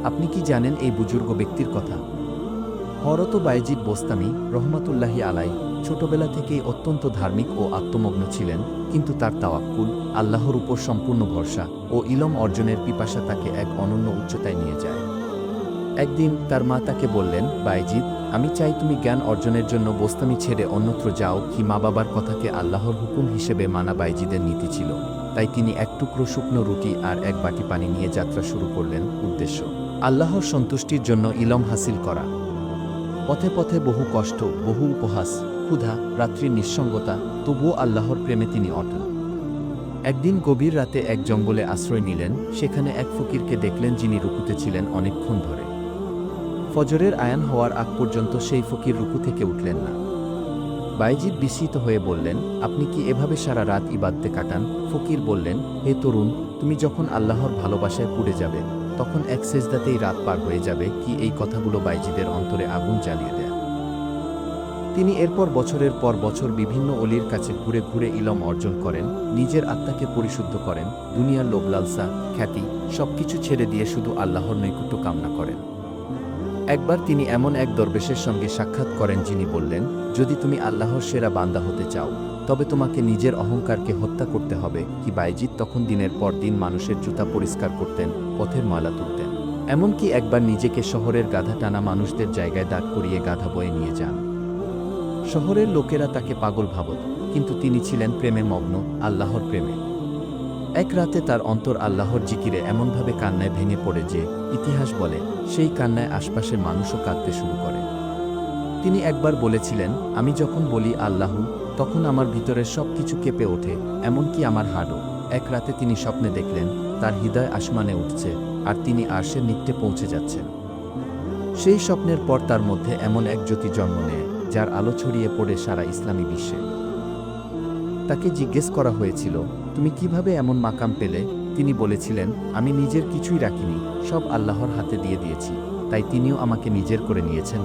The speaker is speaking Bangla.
আপনি কি জানেন এই বুজুর্গ ব্যক্তির কথা? হযরত বায়েজিদ বোস্তামি রহমাতুল্লাহি আলাই ছোটবেলা থেকেই অত্যন্ত ধার্মিক ও আত্মমগ্ন ছিলেন, কিন্তু তার তাওয়াক্কুল, আল্লাহর উপর সম্পূর্ণ ভরসা ও ইলম অর্জনের পিপাসা তাকে এক অনন্য উচ্চতায় নিয়ে যায়। একদিন তার মা তাকে বললেন, বায়েজিদ, আমি চাই তুমি জ্ঞান অর্জনের জন্য বোস্তামি ছেড়ে অন্যত্র যাও। কি মা বাবার কথাকে আল্লাহর হুকুম হিসেবে মানা বায়েজিদের নীতি ছিল। তাই তিনি এক টুকরো শুকনো রুটি আর এক বাটি পানি নিয়ে যাত্রা শুরু করলেন। উদ্দেশ্য আল্লাহর সন্তুষ্টির জন্য ইলম হাসিল করা। পথে পথে বহু কষ্ট, বহু উপহাস, ক্ষুধা, রাত্রির নিঃসঙ্গতা, তবুও আল্লাহর প্রেমে তিনি অটল। একদিন গভীর রাতে এক জঙ্গলে আশ্রয় নিলেন। সেখানে এক ফকিরকে দেখলেন যিনি রুকুতে ছিলেন অনেকক্ষণ ধরে। ফজরের আয়ান হওয়ার আগ পর্যন্ত সেই ফকির রুকু থেকে উঠলেন না। বায়েজিদ বিস্মিত হয়ে বললেন, আপনি কি এভাবে সারা রাত ইবাদতে কাটান? ফকির বললেন, হে তরুণ, তুমি যখন আল্লাহর ভালোবাসায় পুড়ে যাবে, তখন এক সেজদাতেই রাত পার হয়ে যাবে। কি এই কথাগুলো বায়েজিদের অন্তরে আগুন জ্বালিয়ে দেয়। তিনি এরপর বছরের পর বছর বিভিন্ন অলির কাছে ঘুরে ঘুরে ইলম অর্জন করেন, নিজের আত্মাকে পরিশুদ্ধ করেন, দুনিয়ার লোভ লালসা, খ্যাতি সবকিছু ছেড়ে দিয়ে শুধু আল্লাহর নৈকট্য কামনা করেন। একবার তিনি এমন এক দরবেশের সঙ্গে সাক্ষাৎ করেন যিনি বললেন, যদি তুমি আল্লাহর সেরা বান্দা হতে চাও, তবে তোমাকে নিজের অহংকারকে হত্যা করতে হবে। কি বায়েজিদ তখন দিনের পর দিন মানুষের জুতা পরিষ্কার করতেন, পথের ময়লা তুলতেন, এমনকি একবার নিজেকে শহরের গাধা টানা মানুষদের জায়গায় দাঁড় করিয়ে গাধা বয়ে নিয়ে যান। শহরের লোকেরা তাকে পাগল ভাবত, কিন্তু তিনি ছিলেন প্রেমে মগ্ন, আল্লাহর প্রেমে। এক রাতে তার অন্তর আল্লাহর জিকিরে এমনভাবে কান্নায় ভেঙে পড়ে যে ইতিহাস বলে সেই কান্নায় আশপাশের মানুষও কাঁদতে শুরু করে। তিনি একবার বলেছিলেন, আমি যখন বলি আল্লাহু, তখন আমার ভিতরের সব কিছু কেঁপে ওঠে, এমনকি আমার হাড়ও। এক রাতে তিনি স্বপ্নে দেখলেন তার হৃদয় আসমানে উঠছে আর তিনি আরশের নিকটে পৌঁছে যাচ্ছেন। সেই স্বপ্নের পর তার মধ্যে এমন এক জ্যোতি জন্ম নেয় যার আলো ছড়িয়ে পড়ে সারা ইসলামী বিশ্বে। তাকে জিজ্ঞেস করা হয়েছিল, তুমি কিভাবে এমন মাকাম পেলে? তিনি বলেছিলেন, আমি নিজের কিছুই রাখিনি, সব আল্লাহর হাতে দিয়ে দিয়েছি, তাই তিনিও আমাকে নিজের করে নিয়েছেন।